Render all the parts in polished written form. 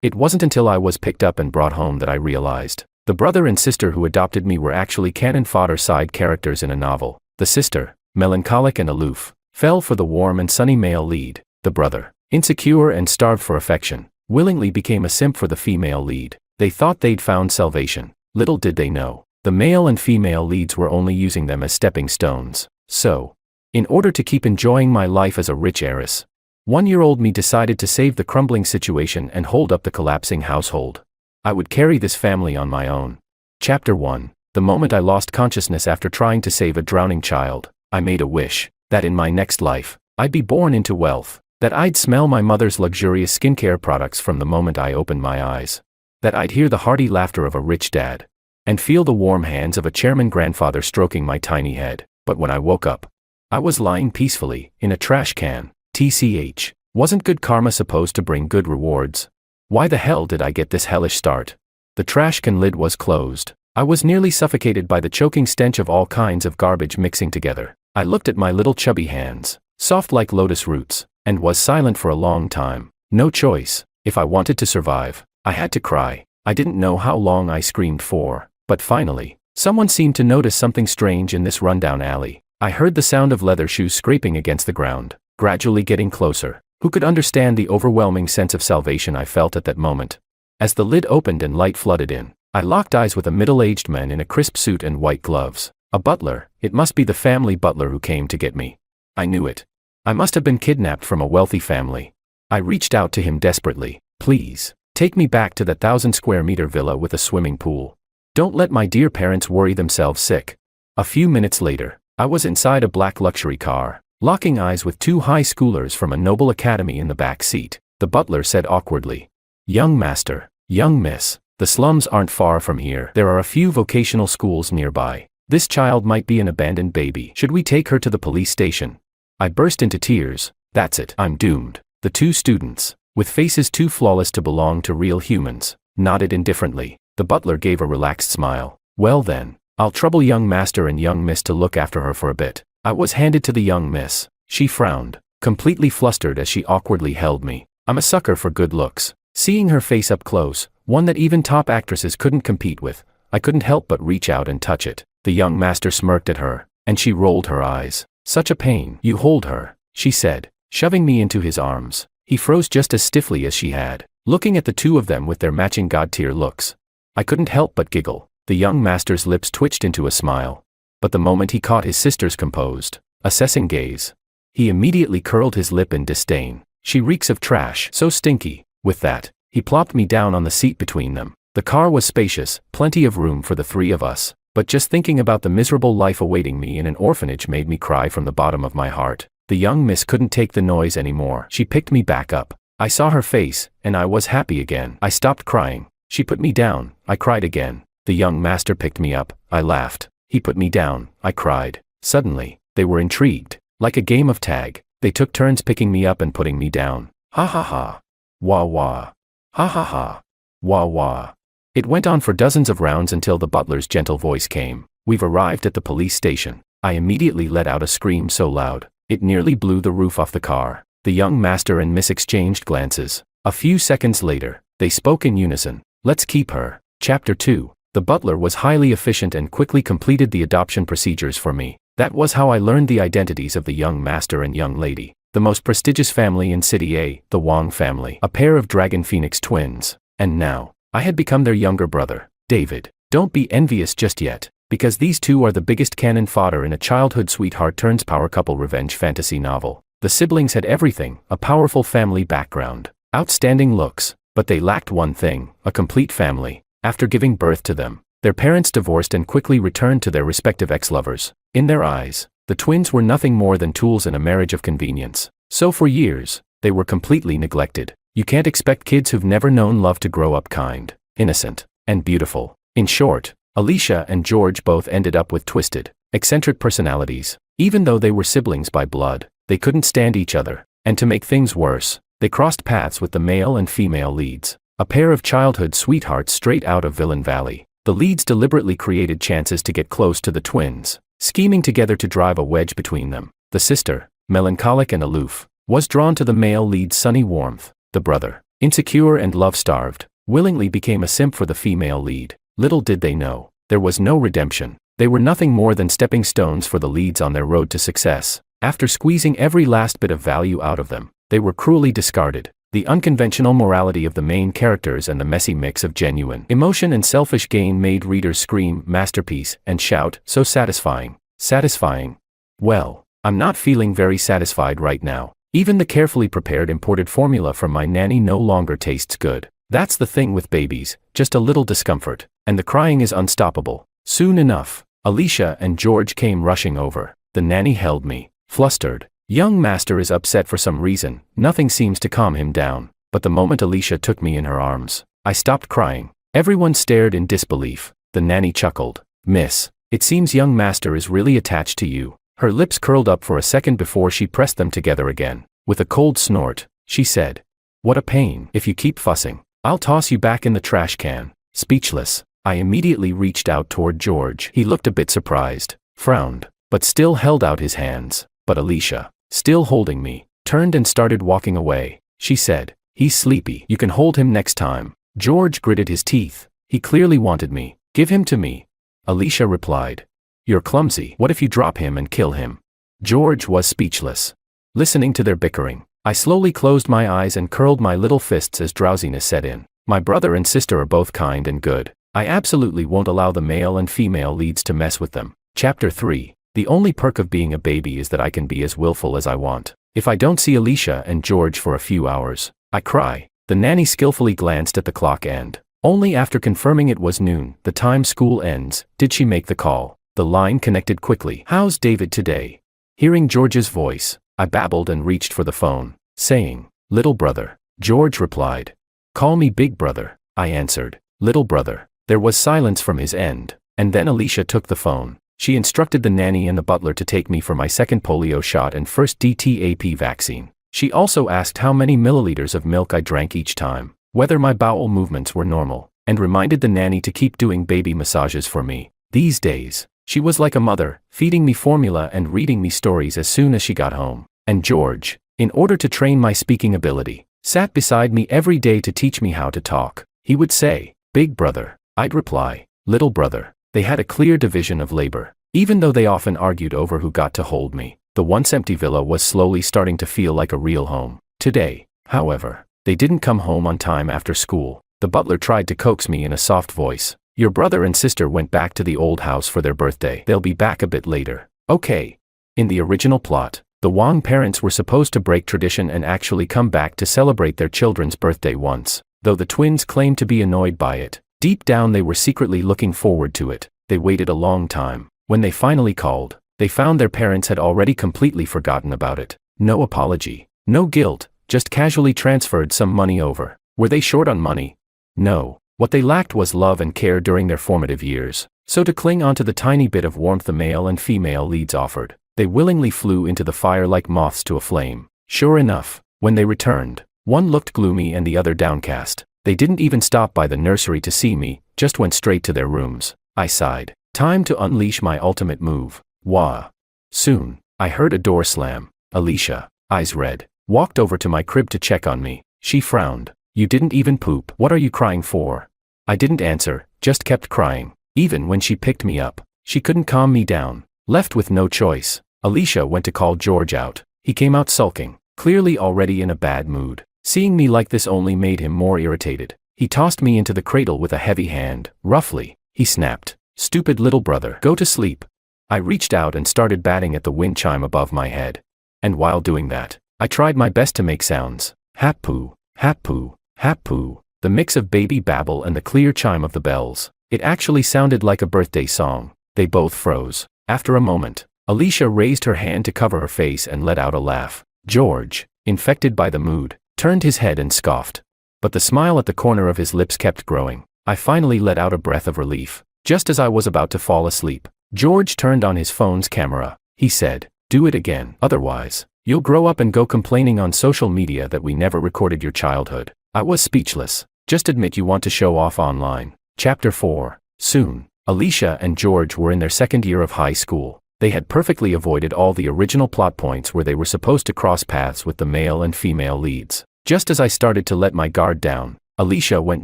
It wasn't until I was picked up and brought home that I realized. The brother and sister who adopted me were actually cannon fodder side characters in a novel. The sister, melancholic and aloof, fell for the warm and sunny male lead. The brother, insecure and starved for affection, willingly became a simp for the female lead. They thought they'd found salvation. Little did they know, the male and female leads were only using them as stepping stones. So, in order to keep enjoying my life as a rich heiress, 1-year-old me decided to save the crumbling situation and hold up the collapsing household. I would carry this family on my own. Chapter 1. The moment I lost consciousness after trying to save a drowning child, I made a wish that in my next life, I'd be born into wealth, that I'd smell my mother's luxurious skincare products from the moment I opened my eyes, that I'd hear the hearty laughter of a rich dad, and feel the warm hands of a chairman grandfather stroking my tiny head. But when I woke up, I was lying peacefully in a trash can. TCH. Wasn't good karma supposed to bring good rewards? Why the hell did I get this hellish start? The trash can lid was closed. I was nearly suffocated by the choking stench of all kinds of garbage mixing together. I looked at my little chubby hands, soft like lotus roots, and was silent for a long time. No choice. If I wanted to survive, I had to cry. I didn't know how long I screamed for, but finally, someone seemed to notice something strange in this rundown alley. I heard the sound of leather shoes scraping against the ground, gradually getting closer. Who could understand the overwhelming sense of salvation I felt at that moment? As the lid opened and light flooded in, I locked eyes with a middle-aged man in a crisp suit and white gloves. A butler. It must be the family butler who came to get me. I knew it. I must have been kidnapped from a wealthy family. I reached out to him desperately. Please, take me back to that 1,000-square-meter villa with a swimming pool. Don't let my dear parents worry themselves sick. A few minutes later, I was inside a black luxury car, locking eyes with 2 high schoolers from a noble academy in the back seat. The butler said awkwardly, "Young master, young miss, the slums aren't far from here. There are a few vocational schools nearby. This child might be an abandoned baby. Should we take her to the police station?" I burst into tears. That's it, I'm doomed. The 2 students, with faces too flawless to belong to real humans, nodded indifferently. The butler gave a relaxed smile. Well then, I'll trouble young master and young miss to look after her for a bit. I was handed to the young miss. She frowned, completely flustered as she awkwardly held me. I'm a sucker for good looks. Seeing her face up close, one that even top actresses couldn't compete with, I couldn't help but reach out and touch it. The young master smirked at her, and she rolled her eyes. Such a pain. You hold her, she said, shoving me into his arms. He froze just as stiffly as she had, looking at the 2 of them with their matching god-tier looks. I couldn't help but giggle. The young master's lips twitched into a smile. But the moment he caught his sister's composed, assessing gaze, he immediately curled his lip in disdain. She reeks of trash, so stinky. With that, he plopped me down on the seat between them. The car was spacious, plenty of room for the 3 of us, but just thinking about the miserable life awaiting me in an orphanage made me cry from the bottom of my heart. The young miss couldn't take the noise anymore. She picked me back up. I saw her face, and I was happy again. I stopped crying. She put me down. I cried again. The young master picked me up. I laughed. He put me down. I cried. Suddenly, they were intrigued. Like a game of tag, they took turns picking me up and putting me down. Ha ha ha. Wah wah. Ha ha ha. Wah wah. It went on for dozens of rounds until the butler's gentle voice came. We've arrived at the police station. I immediately let out a scream so loud, it nearly blew the roof off the car. The young master and miss exchanged glances. A few seconds later, they spoke in unison. Let's keep her. Chapter 2. The butler was highly efficient and quickly completed the adoption procedures for me. That was how I learned the identities of the young master and young lady. The most prestigious family in City A, the Wong family, a pair of dragon phoenix twins. And now, I had become their younger brother, David. Don't be envious just yet, because these 2 are the biggest cannon fodder in a childhood sweetheart turns power couple revenge fantasy novel. The siblings had everything, a powerful family background, outstanding looks, but they lacked one thing, a complete family. After giving birth to them, their parents divorced and quickly returned to their respective ex-lovers. In their eyes, the twins were nothing more than tools in a marriage of convenience. So for years, they were completely neglected. You can't expect kids who've never known love to grow up kind, innocent, and beautiful. In short, Alicia and George both ended up with twisted, eccentric personalities. Even though they were siblings by blood, they couldn't stand each other. And to make things worse, they crossed paths with the male and female leads. A pair of childhood sweethearts straight out of Villain Valley. The leads deliberately created chances to get close to the twins, scheming together to drive a wedge between them. The sister, melancholic and aloof, was drawn to the male lead's sunny warmth. The brother, insecure and love-starved, willingly became a simp for the female lead. Little did they know, there was no redemption. They were nothing more than stepping stones for the leads on their road to success. After squeezing every last bit of value out of them, they were cruelly discarded. The unconventional morality of the main characters and the messy mix of genuine emotion and selfish gain made readers scream, "Masterpiece," and shout, "So satisfying, satisfying." Well, I'm not feeling very satisfied right now. Even the carefully prepared imported formula from my nanny no longer tastes good. That's the thing with babies, just a little discomfort, and the crying is unstoppable. Soon enough, Alicia and George came rushing over. The nanny held me, flustered. Young master is upset for some reason, nothing seems to calm him down. But the moment Alicia took me in her arms, I stopped crying. Everyone stared in disbelief. The nanny chuckled. "Miss, it seems young master is really attached to you." Her lips curled up for a second before she pressed them together again. With a cold snort, she said, "What a pain. If you keep fussing, I'll toss you back in the trash can." Speechless, I immediately reached out toward George. He looked a bit surprised, frowned, but still held out his hands. But Alicia, still holding me, turned and started walking away. She said, "He's sleepy. You can hold him next time." George gritted his teeth. He clearly wanted me. "Give him to me." Alicia replied, "You're clumsy. What if you drop him and kill him?" George was speechless. Listening to their bickering, I slowly closed my eyes and curled my little fists as drowsiness set in. My brother and sister are both kind and good. I absolutely won't allow the male and female leads to mess with them. Chapter 3. The only perk of being a baby is that I can be as willful as I want. If I don't see Alicia and George for a few hours, I cry. The nanny skillfully glanced at the clock and, only after confirming it was noon, the time school ends, did she make the call. The line connected quickly. "How's David today?" Hearing George's voice, I babbled and reached for the phone, saying, "Little brother." George replied, "Call me big brother." I answered, "Little brother." There was silence from his end, and then Alicia took the phone. She instructed the nanny and the butler to take me for my second polio shot and first DTaP vaccine. She also asked how many milliliters of milk I drank each time, whether my bowel movements were normal, and reminded the nanny to keep doing baby massages for me. These days, she was like a mother, feeding me formula and reading me stories as soon as she got home. And George, in order to train my speaking ability, sat beside me every day to teach me how to talk. He would say, "Big brother." I'd reply, "Little brother." They had a clear division of labor. Even though they often argued over who got to hold me, the once empty villa was slowly starting to feel like a real home. Today, however, they didn't come home on time after school. The butler tried to coax me in a soft voice. "Your brother and sister went back to the old house for their birthday. They'll be back a bit later." Okay. In the original plot, the Wang parents were supposed to break tradition and actually come back to celebrate their children's birthday once. Though the twins claimed to be annoyed by it, deep down they were secretly looking forward to it. They waited a long time. When they finally called, they found their parents had already completely forgotten about it. No apology, no guilt, just casually transferred some money over. Were they short on money? No. What they lacked was love and care during their formative years. So to cling onto the tiny bit of warmth the male and female leads offered, they willingly flew into the fire like moths to a flame. Sure enough, when they returned, one looked gloomy and the other downcast. They didn't even stop by the nursery to see me, just went straight to their rooms. I sighed. Time to unleash my ultimate move. Wah. Soon, I heard a door slam. Alicia, eyes red, walked over to my crib to check on me. She frowned. "You didn't even poop. What are you crying for?" I didn't answer, just kept crying. Even when she picked me up, she couldn't calm me down. Left with no choice, Alicia went to call George out. He came out sulking, clearly already in a bad mood. Seeing me like this only made him more irritated. He tossed me into the cradle with a heavy hand. Roughly, he snapped, "Stupid little brother, go to sleep." I reached out and started batting at the wind chime above my head. And while doing that, I tried my best to make sounds. Hap-poo, hap-poo, hap-poo. The mix of baby babble and the clear chime of the bells. It actually sounded like a birthday song. They both froze. After a moment, Alicia raised her hand to cover her face and let out a laugh. George, infected by the mood, turned his head and scoffed. But the smile at the corner of his lips kept growing. I finally let out a breath of relief. Just as I was about to fall asleep, George turned on his phone's camera. He said, "Do it again. Otherwise, you'll grow up and go complaining on social media that we never recorded your childhood." I was speechless. Just admit you want to show off online. Chapter 4. Soon, Alicia and George were in their second year of high school. They had perfectly avoided all the original plot points where they were supposed to cross paths with the male and female leads. Just as I started to let my guard down, Alicia went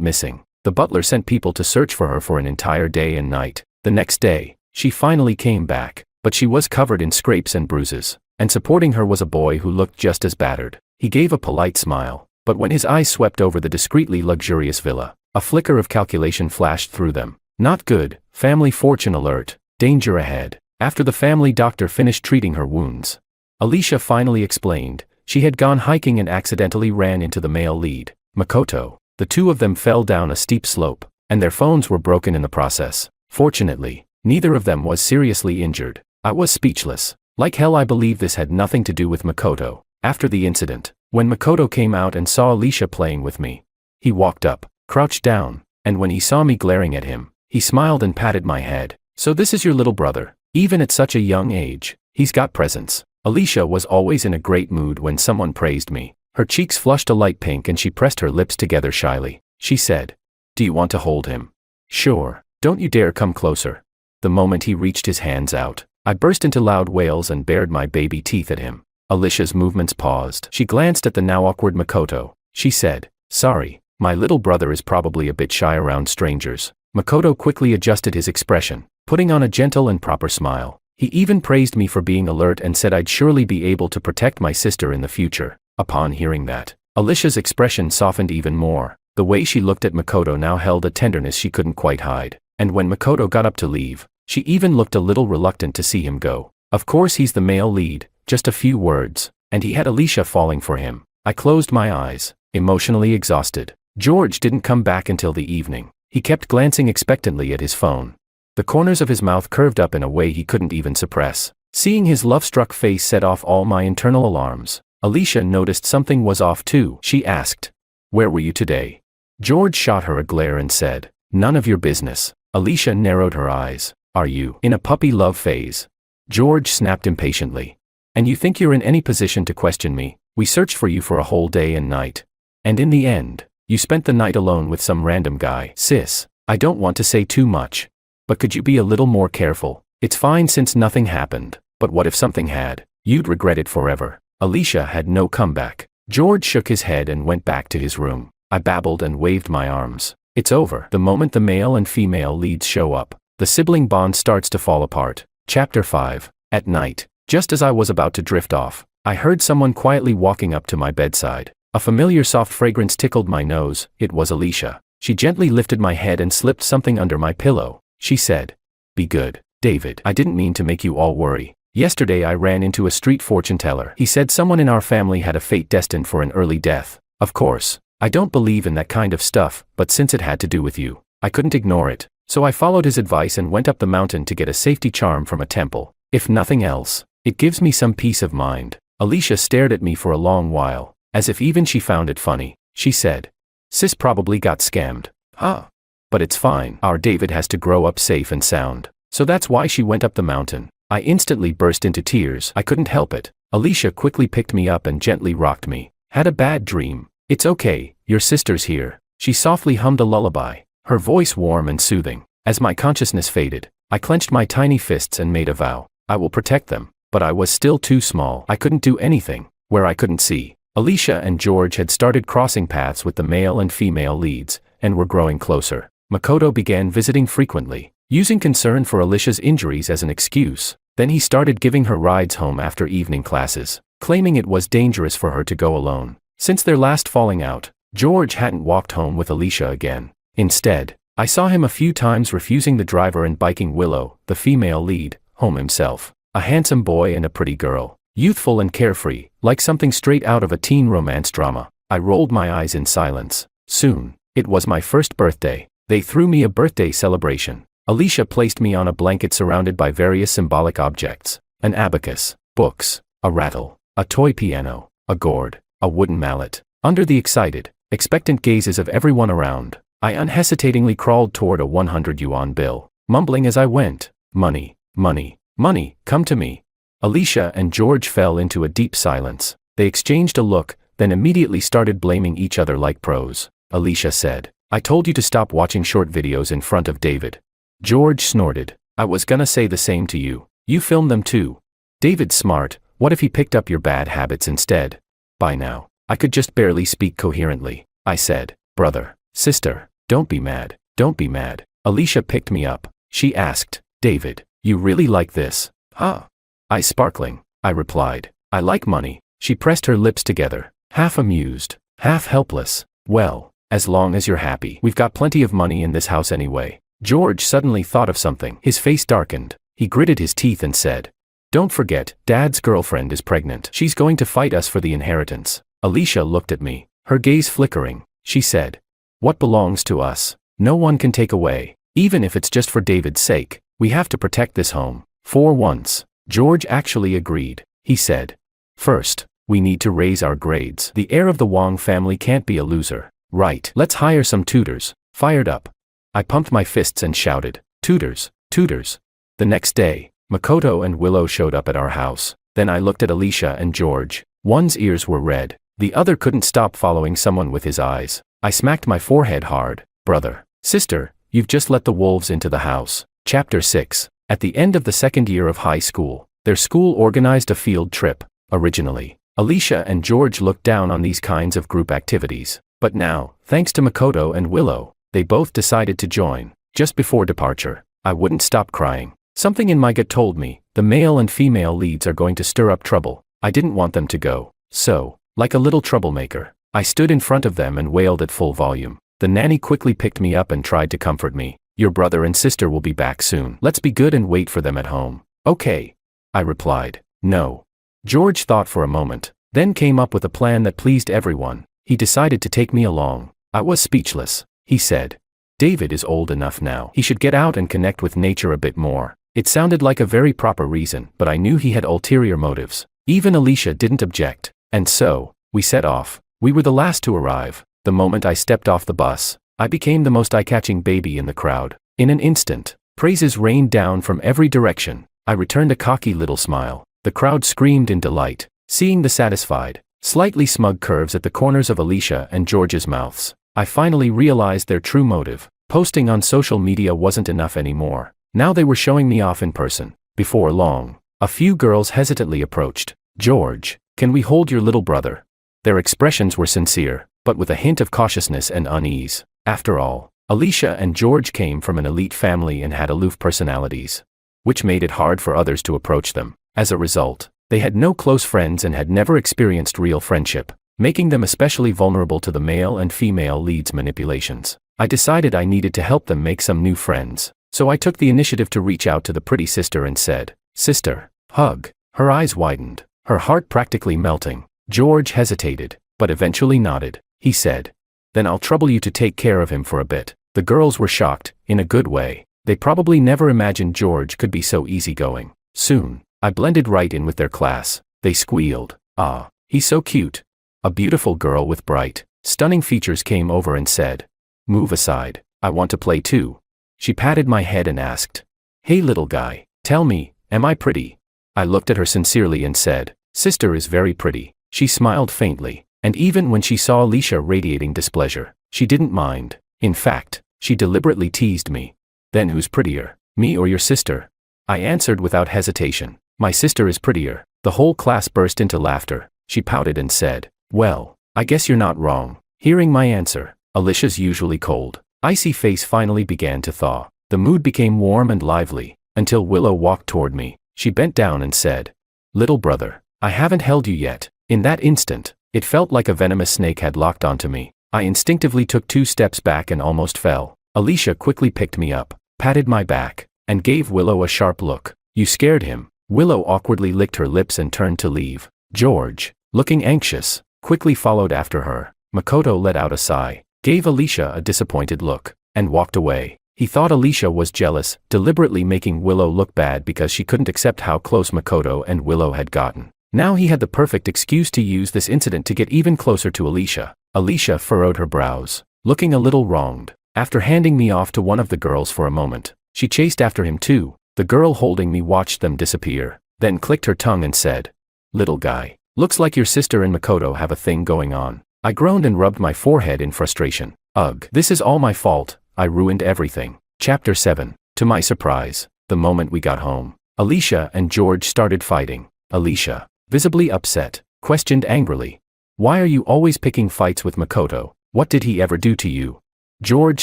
missing. The butler sent people to search for her for an entire day and night. The next day, she finally came back, but she was covered in scrapes and bruises, and supporting her was a boy who looked just as battered. He gave a polite smile, but when his eyes swept over the discreetly luxurious villa, a flicker of calculation flashed through them. Not good, family fortune alert, danger ahead. After the family doctor finished treating her wounds, Alicia finally explained, she had gone hiking and accidentally ran into the male lead, Makoto. The two of them fell down a steep slope, and their phones were broken in the process. Fortunately, neither of them was seriously injured. I was speechless. Like hell, I believe this had nothing to do with Makoto. After the incident, when Makoto came out and saw Alicia playing with me, he walked up, crouched down, and when he saw me glaring at him, he smiled and patted my head. So this is your little brother. Even at such a young age, he's got presence. Alicia was always in a great mood when someone praised me. Her cheeks flushed a light pink and she pressed her lips together shyly. She said, "Do you want to hold him?" "Sure. Don't you dare come closer." The moment he reached his hands out, I burst into loud wails and bared my baby teeth at him. Alicia's movements paused. She glanced at the now awkward Makoto. She said, "Sorry, my little brother is probably a bit shy around strangers." Makoto quickly adjusted his expression, putting on a gentle and proper smile. He even praised me for being alert and said I'd surely be able to protect my sister in the future. Upon hearing that, Alicia's expression softened even more. The way she looked at Makoto now held a tenderness she couldn't quite hide. And when Makoto got up to leave, she even looked a little reluctant to see him go. Of course he's the male lead, just a few words, and he had Alicia falling for him. I closed my eyes, emotionally exhausted. George didn't come back until the evening. He kept glancing expectantly at his phone. The corners of his mouth curved up in a way he couldn't even suppress. Seeing his love-struck face set off all my internal alarms. Alicia noticed something was off too. She asked, "Where were you today?" George shot her a glare and said, "None of your business." Alicia narrowed her eyes. "Are you in a puppy love phase?" George snapped impatiently. "And you think you're in any position to question me? We searched for you for a whole day and night. And in the end, you spent the night alone with some random guy." "Sis, I don't want to say too much, but could you be a little more careful? It's fine since nothing happened, but what if something had? You'd regret it forever." Alicia had no comeback. George shook his head and went back to his room. I babbled and waved my arms. It's over. The moment the male and female leads show up, the sibling bond starts to fall apart. Chapter 5. At night, just as I was about to drift off, I heard someone quietly walking up to my bedside. A familiar soft fragrance tickled my nose. It was Alicia. She gently lifted my head and slipped something under my pillow. She said, "Be good, David. I didn't mean to make you all worry. Yesterday I ran into a street fortune teller. He said someone in our family had a fate destined for an early death. Of course, I don't believe in that kind of stuff, but since it had to do with you, I couldn't ignore it. So I followed his advice and went up the mountain to get a safety charm from a temple. If nothing else, it gives me some peace of mind." Alicia stared at me for a long while, as if even she found it funny. She said, "Sis probably got scammed." "Huh. But it's fine. Our David has to grow up safe and sound. So that's why she went up the mountain." I instantly burst into tears. I couldn't help it. Alicia quickly picked me up and gently rocked me. "Had a bad dream. It's okay, your sister's here." She softly hummed a lullaby, her voice warm and soothing. As my consciousness faded, I clenched my tiny fists and made a vow. I will protect them. But I was still too small. I couldn't do anything. Where I couldn't see, Alicia and George had started crossing paths with the male and female leads, and were growing closer. Makoto began visiting frequently, using concern for Alicia's injuries as an excuse. Then he started giving her rides home after evening classes, claiming it was dangerous for her to go alone. Since their last falling out, George hadn't walked home with Alicia again. Instead, I saw him a few times refusing the driver and biking Willow, the female lead, home himself. A handsome boy and a pretty girl, youthful and carefree, like something straight out of a teen romance drama. I rolled my eyes in silence. Soon, it was my first birthday. They threw me a birthday celebration. Alicia placed me on a blanket surrounded by various symbolic objects: an abacus, books, a rattle, a toy piano, a gourd, a wooden mallet. Under the excited, expectant gazes of everyone around, I unhesitatingly crawled toward a 100 yuan bill, mumbling as I went, "Money, money, money, come to me." Alicia and George fell into a deep silence. They exchanged a look, then immediately started blaming each other like pros. Alicia said, "I told you to stop watching short videos in front of David." George snorted, "I was gonna say the same to you. You filmed them too. David's smart. What if he picked up your bad habits instead?" By now, I could just barely speak coherently. I said, "Brother, sister, don't be mad, don't be mad." Alicia picked me up. She asked, "David, you really like this, huh?" "Eyes sparkling," I replied. "I like money." She pressed her lips together, half amused, half helpless. "Well, as long as you're happy. We've got plenty of money in this house anyway." George suddenly thought of something. His face darkened. He gritted his teeth and said, "Don't forget, Dad's girlfriend is pregnant. She's going to fight us for the inheritance." Alicia looked at me, her gaze flickering. She said, "What belongs to us, no one can take away. Even if it's just for David's sake, we have to protect this home." For once, George actually agreed. He said, "First, we need to raise our grades. The heir of the Wong family can't be a loser." "Right. Let's hire some tutors." Fired up, I pumped my fists and shouted, "Tutors, tutors." The next day, Makoto and Willow showed up at our house. Then I looked at Alicia and George. One's ears were red. The other couldn't stop following someone with his eyes. I smacked my forehead hard. "Brother, sister, you've just let the wolves into the house." Chapter 6. At the end of the second year of high school, their school organized a field trip. Originally, Alicia and George looked down on these kinds of group activities. But now, thanks to Makoto and Willow, they both decided to join. Just before departure, I wouldn't stop crying. Something in my gut told me, the male and female leads are going to stir up trouble. I didn't want them to go. So, like a little troublemaker, I stood in front of them and wailed at full volume. The nanny quickly picked me up and tried to comfort me. "Your brother and sister will be back soon. Let's be good and wait for them at home." "Okay," I replied. "No." George thought for a moment, then came up with a plan that pleased everyone. He decided to take me along. I was speechless. He said, "David is old enough now. He should get out and connect with nature a bit more." It sounded like a very proper reason, but I knew he had ulterior motives. Even Alicia didn't object. And so, we set off. We were the last to arrive. The moment I stepped off the bus, I became the most eye-catching baby in the crowd. In an instant, praises rained down from every direction. I returned a cocky little smile. The crowd screamed in delight, seeing the satisfied, slightly smug curves at the corners of Alicia and George's mouths. I finally realized their true motive. Posting on social media wasn't enough anymore. Now they were showing me off in person. Before long, a few girls hesitantly approached. "George, can we hold your little brother?" Their expressions were sincere, but with a hint of cautiousness and unease. After all, Alicia and George came from an elite family and had aloof personalities, which made it hard for others to approach them. As a result, they had no close friends and had never experienced real friendship, making them especially vulnerable to the male and female leads' manipulations. I decided I needed to help them make some new friends, so I took the initiative to reach out to the pretty sister and said, "Sister, hug." Her eyes widened, her heart practically melting. George hesitated, but eventually nodded. He said, "Then I'll trouble you to take care of him for a bit." The girls were shocked, in a good way. They probably never imagined George could be so easygoing. Soon, I blended right in with their class. They squealed, "Ah, he's so cute." A beautiful girl with bright, stunning features came over and said, "Move aside, I want to play too." She patted my head and asked, "Hey little guy, tell me, am I pretty?" I looked at her sincerely and said, "Sister is very pretty." She smiled faintly, and even when she saw Alicia radiating displeasure, she didn't mind. In fact, she deliberately teased me. "Then who's prettier, me or your sister?" I answered without hesitation, "My sister is prettier." The whole class burst into laughter. She pouted and said, "Well, I guess you're not wrong." Hearing my answer, Alicia's usually cold, icy face finally began to thaw. The mood became warm and lively, until Willow walked toward me. She bent down and said, "Little brother, I haven't held you yet." In that instant, it felt like a venomous snake had locked onto me. I instinctively took 2 steps back and almost fell. Alicia quickly picked me up, patted my back, and gave Willow a sharp look. "You scared him." Willow awkwardly licked her lips and turned to leave. George, looking anxious, quickly followed after her. Makoto let out a sigh, gave Alicia a disappointed look, and walked away. He thought Alicia was jealous, deliberately making Willow look bad because she couldn't accept how close Makoto and Willow had gotten. Now he had the perfect excuse to use this incident to get even closer to Alicia. Alicia furrowed her brows, looking a little wronged. After handing me off to one of the girls for a moment, she chased after him too. The girl holding me watched them disappear, then clicked her tongue and said, "Little guy, looks like your sister and Makoto have a thing going on." I groaned and rubbed my forehead in frustration. Ugh, this is all my fault. I ruined everything. Chapter 7. To my surprise, the moment we got home, Alicia and George started fighting. Alicia, visibly upset, questioned angrily, Why are you always picking fights with Makoto? What did he ever do to you? George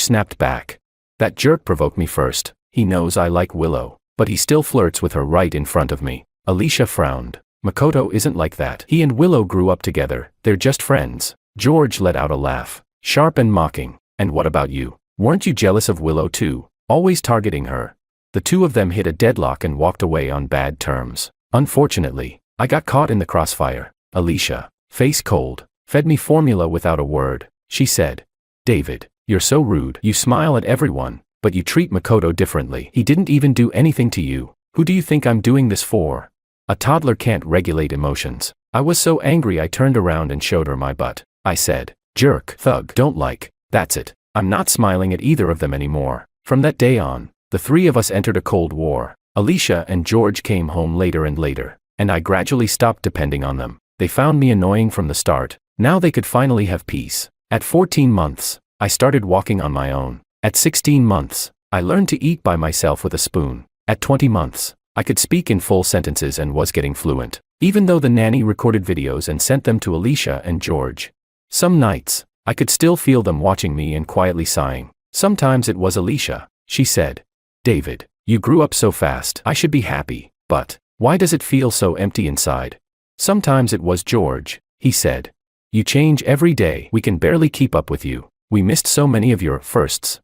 snapped back. That jerk provoked me first. He knows I like Willow, but he still flirts with her right in front of me. Alicia frowned. Makoto isn't like that. He and Willow grew up together. They're just friends. George let out a laugh, sharp and mocking. And what about you? Weren't you jealous of Willow too? Always targeting her. The two of them hit a deadlock and walked away on bad terms. Unfortunately, I got caught in the crossfire. Alicia, face cold, fed me formula without a word. She said, David, you're so rude. You smile at everyone, but you treat Makoto differently. He didn't even do anything to you. Who do you think I'm doing this for? A toddler can't regulate emotions. I was so angry I turned around and showed her my butt. I said, jerk, thug, don't like. That's it. I'm not smiling at either of them anymore. From that day on, the three of us entered a cold war. Alicia and George came home later and later, and I gradually stopped depending on them. They found me annoying from the start. Now they could finally have peace. At 14 months, I started walking on my own. At 16 months, I learned to eat by myself with a spoon. At 20 months, I could speak in full sentences and was getting fluent, even though the nanny recorded videos and sent them to Alicia and George. Some nights, I could still feel them watching me and quietly sighing. Sometimes it was Alicia. She said, David, you grew up so fast. I should be happy, but why does it feel so empty inside? Sometimes it was George. He said, you change every day. We can barely keep up with you. We missed so many of your firsts.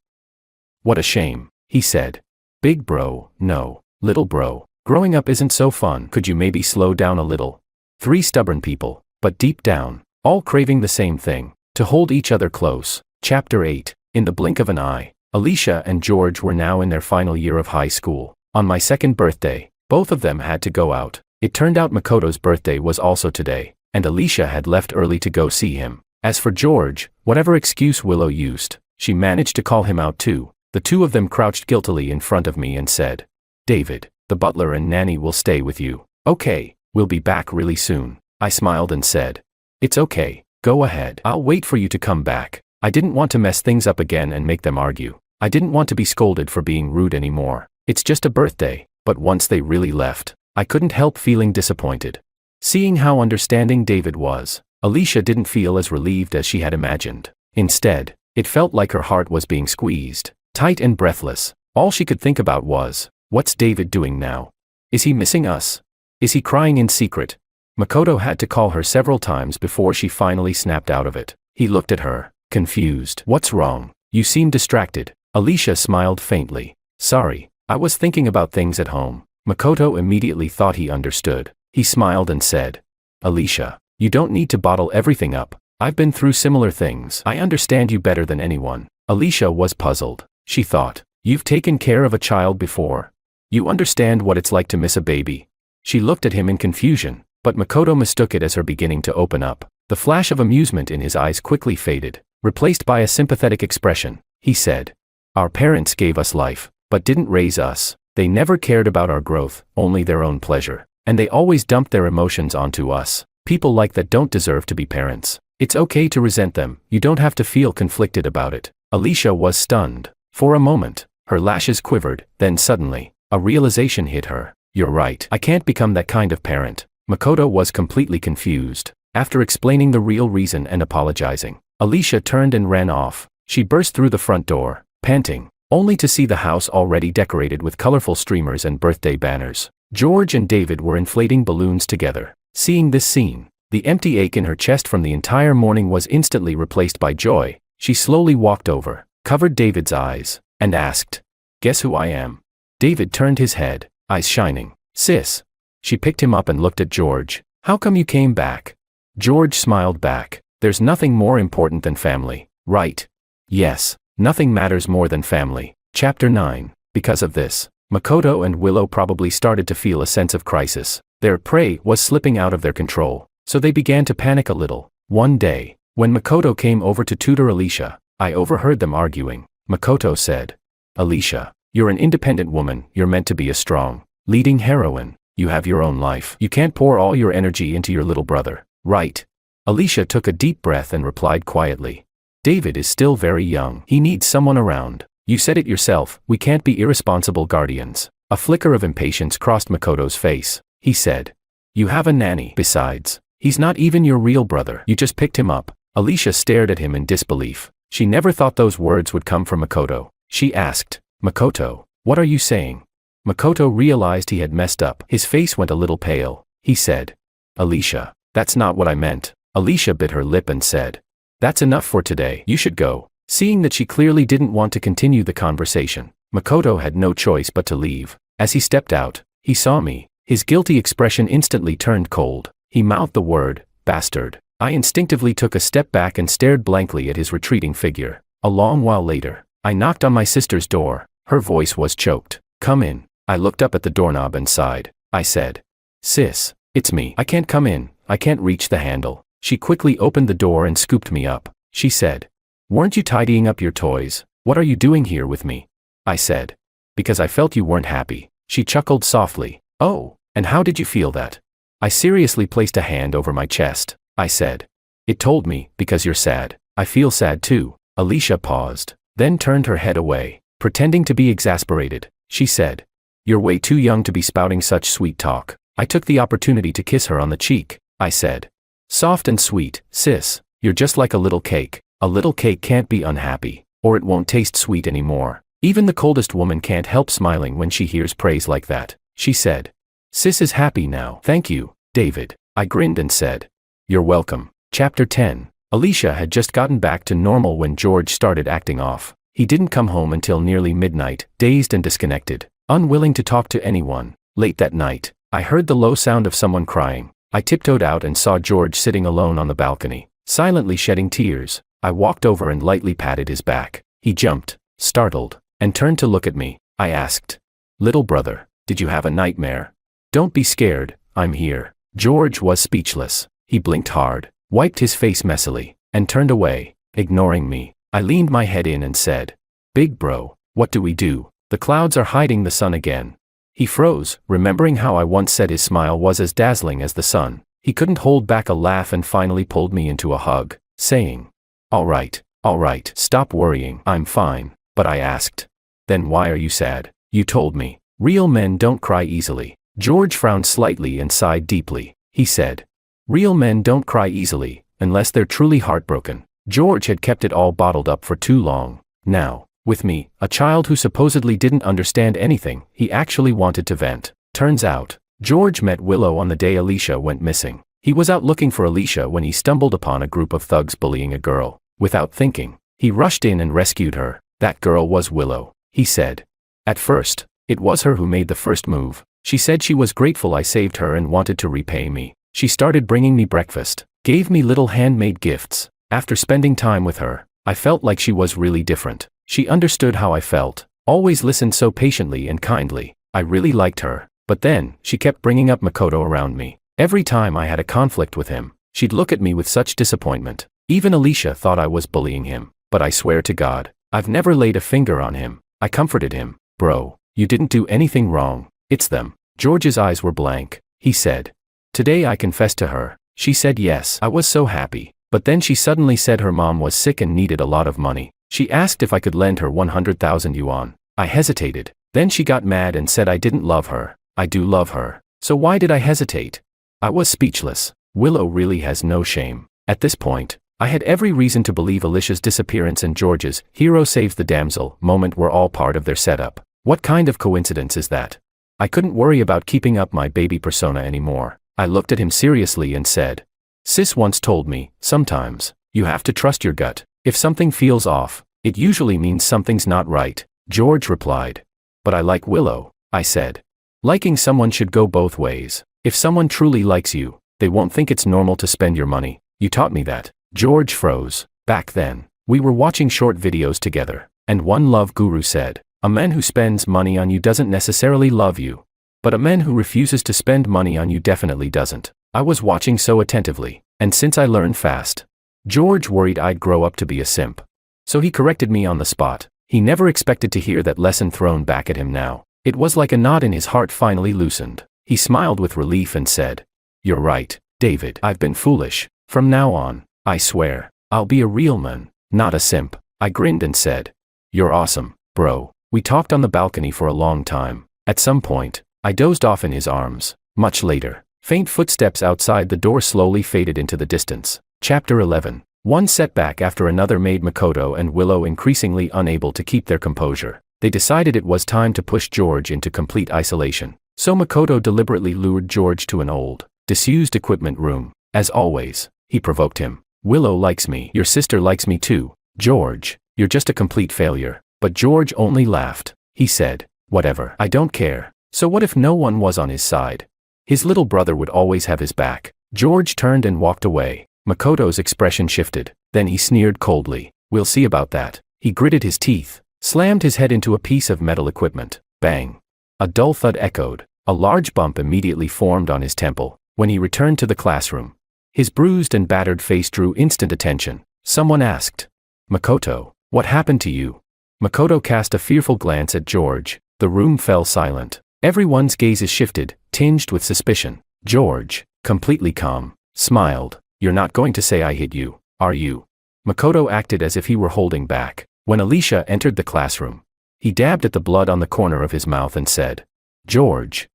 What a shame, he said. Big bro, no. Little bro, growing up isn't so fun. Could you maybe slow down a little? Three stubborn people, but deep down, all craving the same thing, to hold each other close. Chapter 8. In the blink of an eye, Alicia and George were now in their final year of high school. On my second birthday, both of them had to go out. It turned out Makoto's birthday was also today, and Alicia had left early to go see him. As for George, whatever excuse Willow used, she managed to call him out too. The two of them crouched guiltily in front of me and said, David, the butler and nanny will stay with you. Okay, we'll be back really soon. I smiled and said, it's okay, go ahead. I'll wait for you to come back. I didn't want to mess things up again and make them argue. I didn't want to be scolded for being rude anymore. It's just a birthday. But once they really left, I couldn't help feeling disappointed. Seeing how understanding David was, Alicia didn't feel as relieved as she had imagined. Instead, it felt like her heart was being squeezed, tight and breathless. All she could think about was, what's David doing now? Is he missing us? Is he crying in secret? Makoto had to call her several times before she finally snapped out of it. He looked at her, confused. What's wrong? You seem distracted. Alicia smiled faintly. Sorry, I was thinking about things at home. Makoto immediately thought he understood. He smiled and said, Alicia, you don't need to bottle everything up. I've been through similar things. I understand you better than anyone. Alicia was puzzled. She thought, you've taken care of a child before. You understand what it's like to miss a baby. She looked at him in confusion, but Makoto mistook it as her beginning to open up. The flash of amusement in his eyes quickly faded, replaced by a sympathetic expression. He said, our parents gave us life, but didn't raise us. They never cared about our growth, only their own pleasure. And they always dumped their emotions onto us. People like that don't deserve to be parents. It's okay to resent them. You don't have to feel conflicted about it. Alicia was stunned. For a moment, her lashes quivered, then suddenly, a realization hit her. You're right. I can't become that kind of parent. Makoto was completely confused. After explaining the real reason and apologizing, Alicia turned and ran off. She burst through the front door, panting, only to see the house already decorated with colorful streamers and birthday banners. George and David were inflating balloons together. Seeing this scene, the empty ache in her chest from the entire morning was instantly replaced by joy. She slowly walked over, covered David's eyes, and asked, guess who I am? David turned his head, eyes shining. Sis. She picked him up and looked at George. How come you came back? George smiled back. There's nothing more important than family, right? Yes, nothing matters more than family. Chapter 9. Because of this, Makoto and Willow probably started to feel a sense of crisis. Their prey was slipping out of their control, so they began to panic a little. One day, when Makoto came over to tutor Alicia, I overheard them arguing. Makoto said, Alicia, you're an independent woman. You're meant to be a strong, leading heroine. You have your own life. You can't pour all your energy into your little brother, right? Alicia took a deep breath and replied quietly, David is still very young. He needs someone around. You said it yourself, we can't be irresponsible guardians. A flicker of impatience crossed Makoto's face. He said, you have a nanny. Besides, He's not even your real brother. You just picked him up." Alicia stared at him in disbelief. She never thought those words would come from Makoto. She asked, "Makoto, what are you saying?" Makoto realized he had messed up. His face went a little pale. He said, "Alicia, that's not what I meant." Alicia bit her lip and said, "That's enough for today. You should go." Seeing that she clearly didn't want to continue the conversation, Makoto had no choice but to leave. As he stepped out, he saw me. His guilty expression instantly turned cold. He mouthed the word, "Bastard." I instinctively took a step back and stared blankly at his retreating figure. A long while later, I knocked on my sister's door. Her voice was choked. "Come in." I looked up at the doorknob and sighed. I said, "Sis, it's me. I can't come in. I can't reach the handle." She quickly opened the door and scooped me up. She said, "Weren't you tidying up your toys? What are you doing here with me?" I said, "Because I felt you weren't happy." She chuckled softly. "Oh, and how did you feel that?" I seriously placed a hand over my chest. I said, "It told me, because you're sad. I feel sad too." Alicia paused, then turned her head away. Pretending to be exasperated, she said, "You're way too young to be spouting such sweet talk." I took the opportunity to kiss her on the cheek. I said, "Soft and sweet, sis, you're just like a little cake. A little cake can't be unhappy, or it won't taste sweet anymore. Even the coldest woman can't help smiling when she hears praise like that." She said, "Sis is happy now." "Thank you, David." I grinned and said, "You're welcome." Chapter 10. Alicia had just gotten back to normal when George started acting off. He didn't come home until nearly midnight, dazed and disconnected, unwilling to talk to anyone. Late that night, I heard the low sound of someone crying. I tiptoed out and saw George sitting alone on the balcony, silently shedding tears. I walked over and lightly patted his back. He jumped, startled, and turned to look at me. I asked, "Little brother, did you have a nightmare?" "Don't be scared, I'm here." George was speechless. He blinked hard, wiped his face messily, and turned away, ignoring me. I leaned my head in and said, "Big bro, what do we do? The clouds are hiding the sun again." He froze, remembering how I once said his smile was as dazzling as the sun. He couldn't hold back a laugh and finally pulled me into a hug, saying, all right, stop worrying, I'm fine." But I asked, "Then why are you sad?" "You told me. Real men don't cry easily." George frowned slightly and sighed deeply. He said, "Real men don't cry easily, unless they're truly heartbroken." George had kept it all bottled up for too long. Now, with me, a child who supposedly didn't understand anything, he actually wanted to vent. Turns out, George met Willow on the day Alicia went missing. He was out looking for Alicia when he stumbled upon a group of thugs bullying a girl. Without thinking, he rushed in and rescued her. That girl was Willow, he said. At first, it was her who made the first move. She said she was grateful I saved her and wanted to repay me. She started bringing me breakfast, gave me little handmade gifts. After spending time with her, I felt like she was really different. She understood how I felt, always listened so patiently and kindly. I really liked her. But then, she kept bringing up Makoto around me. Every time I had a conflict with him, she'd look at me with such disappointment. Even Alicia thought I was bullying him. But I swear to God, I've never laid a finger on him. I comforted him. "Bro, you didn't do anything wrong. It's them." George's eyes were blank. He said, "Today I confessed to her." She said yes. I was so happy. But then she suddenly said her mom was sick and needed a lot of money. She asked if I could lend her 100,000 yuan. I hesitated. Then she got mad and said I didn't love her. I do love her. So why did I hesitate? I was speechless. Willow really has no shame. At this point, I had every reason to believe Alicia's disappearance and George's "hero saves the damsel" moment were all part of their setup. What kind of coincidence is that? I couldn't worry about keeping up my baby persona anymore. I looked at him seriously and said, "Sis once told me, sometimes, you have to trust your gut. If something feels off, it usually means something's not right." George replied, "But I like Willow," I said. Liking someone should go both ways. If someone truly likes you, they won't think it's normal to spend your money. You taught me that. George froze. Back then, we were watching short videos together, and one love guru said, "A man who spends money on you doesn't necessarily love you. But a man who refuses to spend money on you definitely doesn't." I was watching so attentively, and since I learned fast, George worried I'd grow up to be a simp. So he corrected me on the spot. He never expected to hear that lesson thrown back at him now. It was like a knot in his heart finally loosened. He smiled with relief and said, "You're right, David. I've been foolish. From now on, I swear, I'll be a real man, not a simp." I grinned and said, "You're awesome, bro." We talked on the balcony for a long time. At some point, I dozed off in his arms. Much later, Faint footsteps outside the door slowly faded into the distance. Chapter 11. One setback after another made Makoto and Willow increasingly unable to keep their composure. They decided it was time to push George into complete isolation. So Makoto deliberately lured George to an old, disused equipment room. As always, he provoked him. Willow likes me. Your sister likes me too. George, you're just a complete failure. But George only laughed. He said, whatever, I don't care. So what if no one was on his side? His little brother would always have his back. George turned and walked away. Makoto's expression shifted. Then he sneered coldly. We'll see about that. He gritted his teeth, slammed his head into a piece of metal equipment. Bang. A dull thud echoed. A large bump immediately formed on his temple. When he returned to the classroom, his bruised and battered face drew instant attention. Someone asked, Makoto, what happened to you? Makoto cast a fearful glance at George. The room fell silent. Everyone's gazes shifted, tinged with suspicion. George, completely calm, smiled. You're not going to say I hit you, are you? Makoto acted as if he were holding back. When Alicia entered the classroom, he dabbed at the blood on the corner of his mouth and said, George,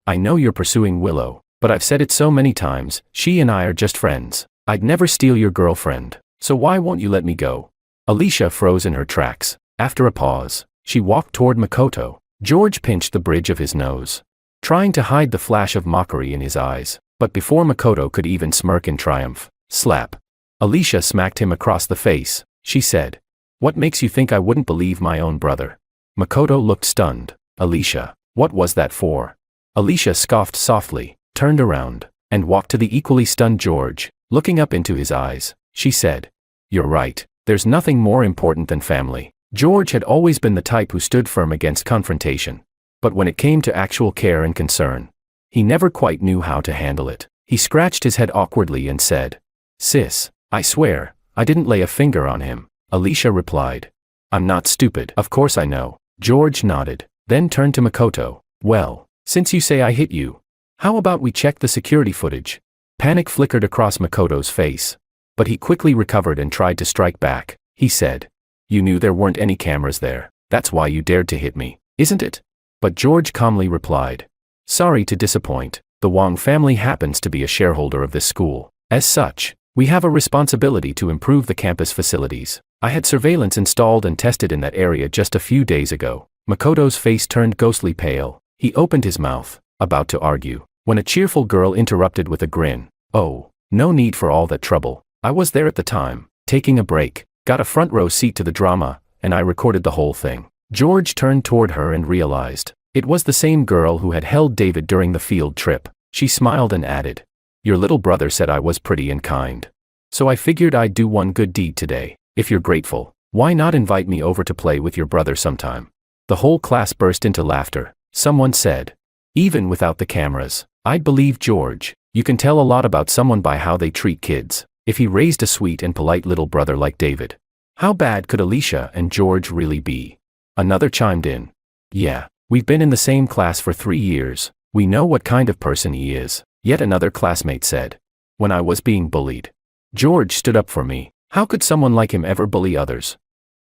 I know you're pursuing Willow, but I've said it so many times, she and I are just friends. I'd never steal your girlfriend, so why won't you let me go? Alicia froze in her tracks. After a pause, she walked toward Makoto. George pinched the bridge of his nose, trying to hide the flash of mockery in his eyes. But before Makoto could even smirk in triumph, slap. Alicia smacked him across the face. She said, what makes you think I wouldn't believe my own brother? Makoto looked stunned. Alicia, what was that for? Alicia scoffed softly, turned around, and walked to the equally stunned George. Looking up into his eyes, she said, you're right, there's nothing more important than family. George had always been the type who stood firm against confrontation. But when it came to actual care and concern, he never quite knew how to handle it. He scratched his head awkwardly and said, Sis, I swear, I didn't lay a finger on him. Alicia replied, I'm not stupid. Of course I know. George nodded, then turned to Makoto. Well, since you say I hit you, how about we check the security footage? Panic flickered across Makoto's face. But he quickly recovered and tried to strike back. He said, you knew there weren't any cameras there. That's why you dared to hit me, isn't it? But George calmly replied, sorry to disappoint, the Wong family happens to be a shareholder of this school. As such, we have a responsibility to improve the campus facilities. I had surveillance installed and tested in that area just a few days ago. Makoto's face turned ghostly pale. He opened his mouth, about to argue, when a cheerful girl interrupted with a grin. Oh, no need for all that trouble. I was there at the time, taking a break, got a front row seat to the drama, and I recorded the whole thing. George turned toward her and realized it was the same girl who had held David during the field trip. She smiled and added, your little brother said I was pretty and kind. So I figured I'd do one good deed today. If you're grateful, why not invite me over to play with your brother sometime? The whole class burst into laughter. Someone said, even without the cameras, I'd believe George. You can tell a lot about someone by how they treat kids. If he raised a sweet and polite little brother like David, how bad could Alicia and George really be? Another chimed in. Yeah, we've been in the same class for 3 years. We know what kind of person he is. Yet another classmate said, when I was being bullied, George stood up for me. How could someone like him ever bully others?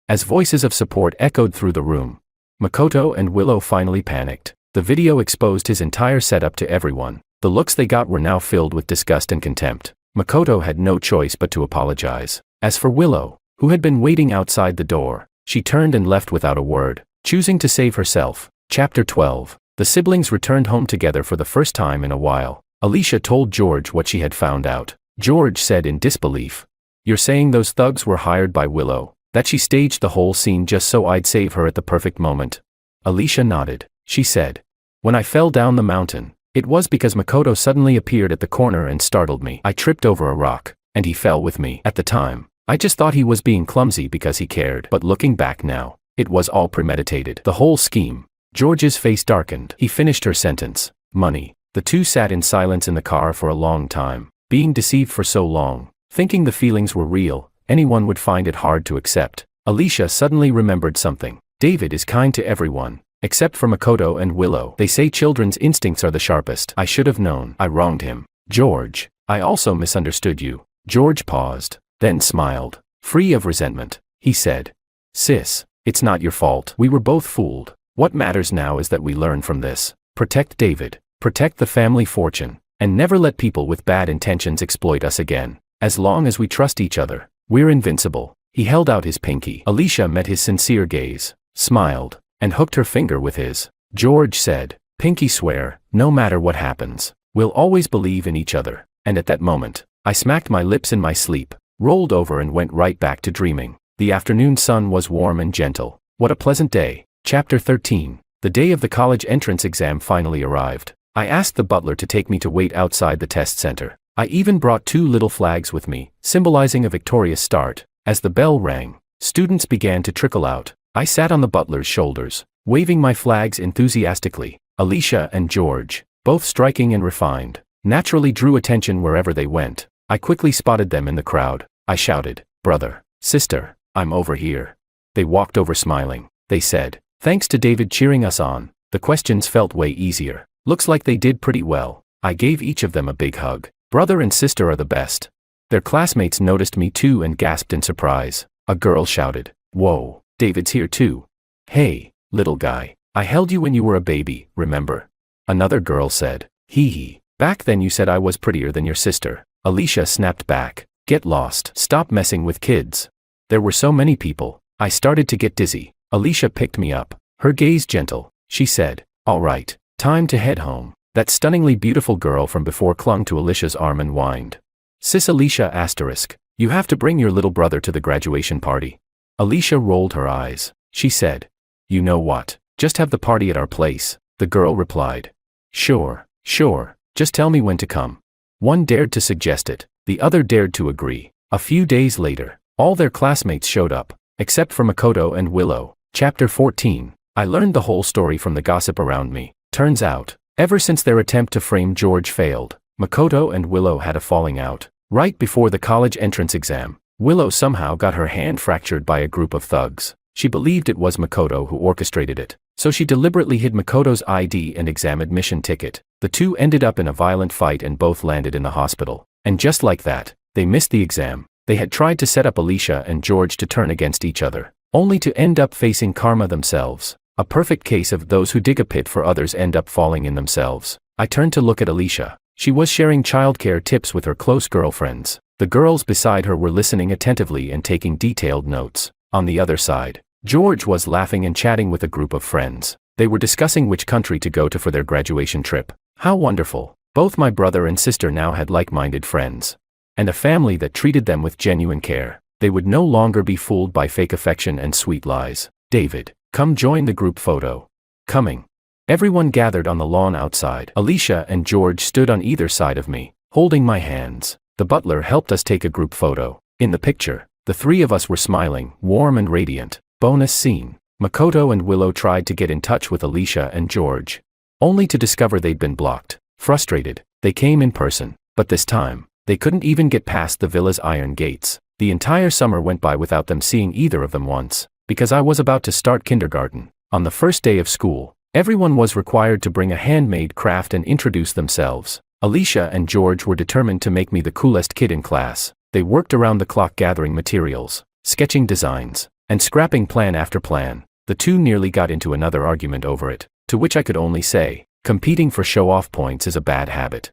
As voices of support echoed through the room, Makoto and Willow finally panicked. The video exposed his entire setup to everyone. The looks they got were now filled with disgust and contempt. Makoto had no choice but to apologize. As for Willow, who had been waiting outside the door, she turned and left without a word, choosing to save herself. Chapter 12. The siblings returned home together for the first time in a while. Alicia told George what she had found out. George said in disbelief, you're saying those thugs were hired by Willow, that she staged the whole scene just so I'd save her at the perfect moment? Alicia nodded. She said, when I fell down the mountain, it was because Makoto suddenly appeared at the corner and startled me. I tripped over a rock, and he fell with me. At the time, I just thought he was being clumsy because he cared. But looking back now, it was all premeditated. The whole scheme. George's face darkened. He finished her sentence. Money. The two sat in silence in the car for a long time. Being deceived for so long, thinking the feelings were real, anyone would find it hard to accept. Alicia suddenly remembered something. David is kind to everyone, except for Makoto and Willow. They say children's instincts are the sharpest. I should have known. I wronged him. George, I also misunderstood you. George paused, then smiled, free of resentment. He said, sis, it's not your fault. We were both fooled. What matters now is that we learn from this. Protect David. Protect the family fortune. And never let people with bad intentions exploit us again. As long as we trust each other, we're invincible. He held out his pinky. Alicia met his sincere gaze, smiled, and hooked her finger with his. George said, "Pinky swear, no matter what happens, we'll always believe in each other." And at that moment, I smacked my lips in my sleep, rolled over and went right back to dreaming. The afternoon sun was warm and gentle. What a pleasant day. Chapter 13. The day of the college entrance exam finally arrived. I asked the butler to take me to wait outside the test center. I even brought 2 little flags with me, symbolizing a victorious start. As the bell rang, students began to trickle out. I sat on the butler's shoulders, waving my flags enthusiastically. Alicia and George, both striking and refined, naturally drew attention wherever they went. I quickly spotted them in the crowd. I shouted, "Brother, sister, I'm over here." They walked over smiling. They said, "Thanks to David cheering us on, the questions felt way easier. Looks like they did pretty well." I gave each of them a big hug. Brother and sister are the best. Their classmates noticed me too and gasped in surprise. A girl shouted, "Whoa, David's here too. Hey, little guy, I held you when you were a baby, remember?" Another girl said, "Hee hee, back then you said I was prettier than your sister." Alicia snapped back, "Get lost. Stop messing with kids." There were so many people, I started to get dizzy. Alicia picked me up, her gaze gentle. She said, "All right, time to head home." That stunningly beautiful girl from before clung to Alicia's arm and whined. "Sis Alicia asterisk, you have to bring your little brother to the graduation party." Alicia rolled her eyes. She said, "You know what, just have the party at our place." The girl replied, Sure, just tell me when to come." One dared to suggest it, the other dared to agree. A few days later, all their classmates showed up, except for Makoto and Willow. Chapter 14. I learned the whole story from the gossip around me. Turns out, ever since their attempt to frame George failed, Makoto and Willow had a falling out. Right before the college entrance exam, Willow somehow got her hand fractured by a group of thugs. She believed it was Makoto who orchestrated it, so she deliberately hid Makoto's ID and exam admission ticket. The two ended up in a violent fight and both landed in the hospital. And just like that, they missed the exam. They had tried to set up Alicia and George to turn against each other, only to end up facing karma themselves. A perfect case of those who dig a pit for others end up falling in themselves. I turned to look at Alicia. She was sharing childcare tips with her close girlfriends. The girls beside her were listening attentively and taking detailed notes. On the other side, George was laughing and chatting with a group of friends. They were discussing which country to go to for their graduation trip. How wonderful! Both my brother and sister now had like-minded friends, and a family that treated them with genuine care. They would no longer be fooled by fake affection and sweet lies. "David, come join the group photo." Coming. Everyone gathered on the lawn outside. Alicia and George stood on either side of me, holding my hands. The butler helped us take a group photo. In the picture, the three of us were smiling, warm and radiant. Bonus scene. Makoto and Willow tried to get in touch with Alicia and George, only to discover they'd been blocked. Frustrated, they came in person, but this time, they couldn't even get past the villa's iron gates. The entire summer went by without them seeing either of them once, because I was about to start kindergarten. On the first day of school, everyone was required to bring a handmade craft and introduce themselves. Alicia and George were determined to make me the coolest kid in class. They worked around the clock gathering materials, sketching designs, and scrapping plan after plan. The two nearly got into another argument over it, to which I could only say, competing for show-off points is a bad habit.